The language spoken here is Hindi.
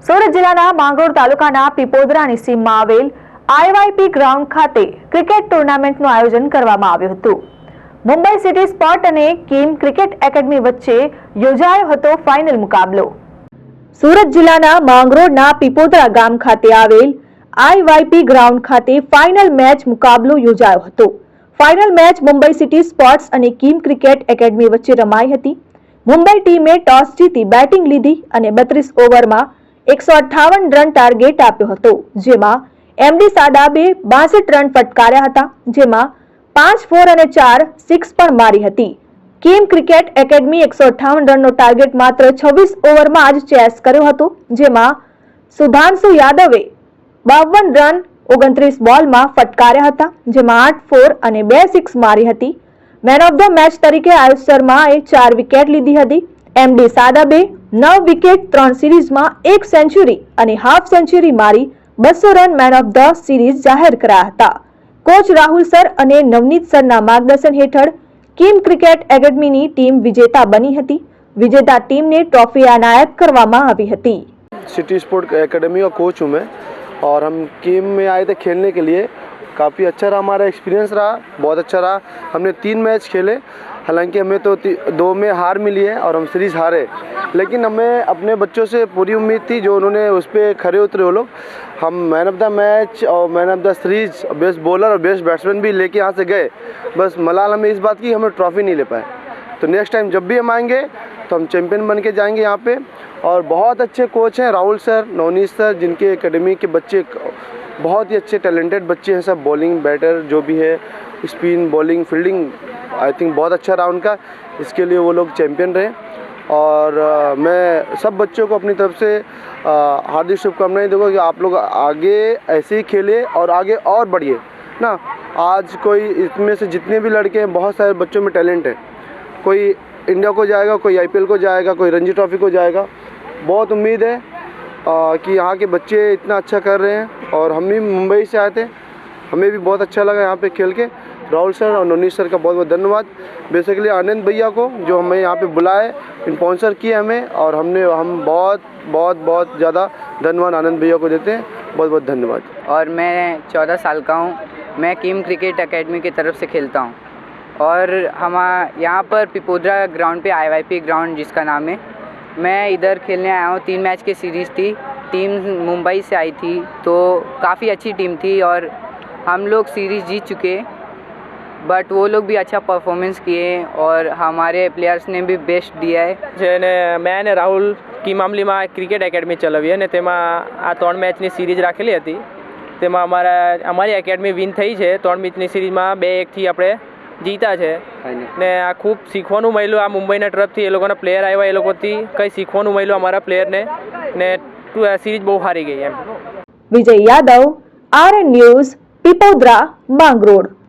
સુરત જિલ્લાના માંગરોળ તાલુકાના પીપોદરાની સીમમાં આવેલ આઈવાયપી ગ્રાઉન્ડ ખાતે ક્રિકેટ ટુર્નામેન્ટનું આયોજન કરવામાં આવ્યું હતું। મુંબઈ સિટી સ્પોર્ટ અને કિમ ક્રિકેટ એકેડમી વચ્ચે યોજાયો હતો ફાઇનલ મુકાબલો। સુરત જિલ્લાના માંગરોળના પીપોદરા ગામ ખાતે આવેલ આઈવાયપી ગ્રાઉન્ડ ખાતે ફાઇનલ મેચ મુકાબલો યોજાયો હતો। Final match Mumbai city sports અને કિમ ક્રિકેટ એકેડમી વચ્ચે રમાઈ હતી। મુંબઈ ટીમે ટોસ જીતી બેટિંગ લીધી અને 32 ઓવરમાં 158 રન ટાર્ગેટ આપ્યો હતો, જેમાં એમડી સાદાબે 62 રન ફટકાર્યા હતા, જેમાં 5 4 અને 4 6 પણ મારી હતી। કિમ ક્રિકેટ એકેડમી 158 રનનો ટાર્ગેટ માત્ર 26 ઓવરમાં જ ચેસ કર્યો હતો, જેમાં સુધાંશુ યાદવે 52 રન 29 બોલમાં ફટકાર્યા હતા, જેમાં 8 4 અને 2 6 મારી હતી। મેન ઓફ ધ મેચ તરીકે આયુષ શર્માએ 4 વિકેટ લીધી હતી। એમડી સાદાબે 9 વિકેટ 3 સિરીઝમાં 1 સેન્ચુરી અને હાફ સેન્ચુરી મારી 200 run man of the series જાહેર કરાયા હતા। કોચ રાહુલ સર અને નવનીત સરના માર્ગદર્શન હેઠળ કિમ ક્રિકેટ એકેડમીની ટીમ વિજેતા બની હતી। વિજેતા ટીમને ट्रॉफी एनायत કરવામાં આવી હતી। सिटी स्पोर्ट एकेडमी का कोच हूँ मैं और हम किम में आए थे खेलने के लिए। काफ़ी अच्छा रहा, हमारा एक्सपीरियंस रहा, बहुत अच्छा रहा। हमने 3 मैच खेले, हालांकि हमें तो 2 में हार मिली है और हम सीरीज़ हारे, लेकिन हमें अपने बच्चों से पूरी उम्मीद थी जो उन्होंने उस पर खरे उतरे वो लोग। हम मैन ऑफ द मैच और man of the series, best bowler और बेस्ट बैट्समैन भी लेके यहाँ से गए। बस मलाल हमें इस बात की हमें ट्रॉफी नहीं ले पाए। तो नेक्स्ट टाइम जब भी हम आएंगे तो हम चैम्पियन बन के जाएंगे यहाँ पे। और बहुत अच्छे कोच हैं राहुल सर, नवनीत सर, जिनके एकेडमी के बच्चे बहुत ही अच्छे टैलेंटेड बच्चे हैं सब। बॉलिंग बैटर जो भी है, spin bowling fielding I think बहुत अच्छा रहा उनका, इसके लिए वो लोग चैम्पियन रहे। और मैं सब बच्चों को अपनी तरफ से हार्दिक शुभकामनाएं दूंगा कि आप लोग आगे ऐसे ही खेले और आगे और बढ़िए ना। आज कोई इसमें से जितने भी लड़के हैं, बहुत सारे बच्चों में टैलेंट है। कोई इंडिया को जाएगा, कोई आईपीएल को जाएगा, कोई रणजी ट्रॉफी को जाएगा। बहुत उम्मीद है कि यहाँ के बच्चे इतना अच्छा कर रहे हैं। और हम भी मुंबई से आए थे, हमें भी बहुत अच्छा लगा यहाँ पे खेल के। राहुल सर और नवनीत सर का बहुत बहुत धन्यवाद। बेसिकली आनंद भैया को जो हमें यहाँ पे बुलाए, स्पॉन्सर किए हमें, और हम बहुत बहुत बहुत ज़्यादा धन्यवाद आनंद भैया को देते हैं। बहुत बहुत धन्यवाद। और मैं 14 साल का हूँ। मैं किम क्रिकेट एकेडमी की तरफ से खेलता हूँ और हम यहाँ पर पिपोदरा ग्राउंड पे आईवाईपी ग्राउंड जिसका नाम है, मैं इधर खेलने आया हूँ। 3 मैच की सीरीज़ थी। टीम मुंबई से आई थी तो काफ़ी अच्छी टीम थी और हम लोग सीरीज़ जीत चुके, बट वो लोग भी अच्छा परफॉर्मेंस किए और हमारे प्लेयर्स ने भी बेस्ट दिया है। मैं ने राहुल की मामली में क्रिकेट एकेडमी चलावी है, आ 3 मैचनी सीरीज राखेली हती। तेमां अमारी एकेडमी विन थई छे। 3 मैचनी सीरीज में 2-1 थी आपणे जीता है ने आ खूब सीखवानुं मळ्युं। आ मुंबईना तरफथी ए लोकोना प्लेयर आव्या, ए लोकोथी कई सीखवानुं मळ्युं अमारा प्लेयर ने सीरीज बहु हारी गई M. Vijay Yadav, RN news, पीपोदरा, Mangrol.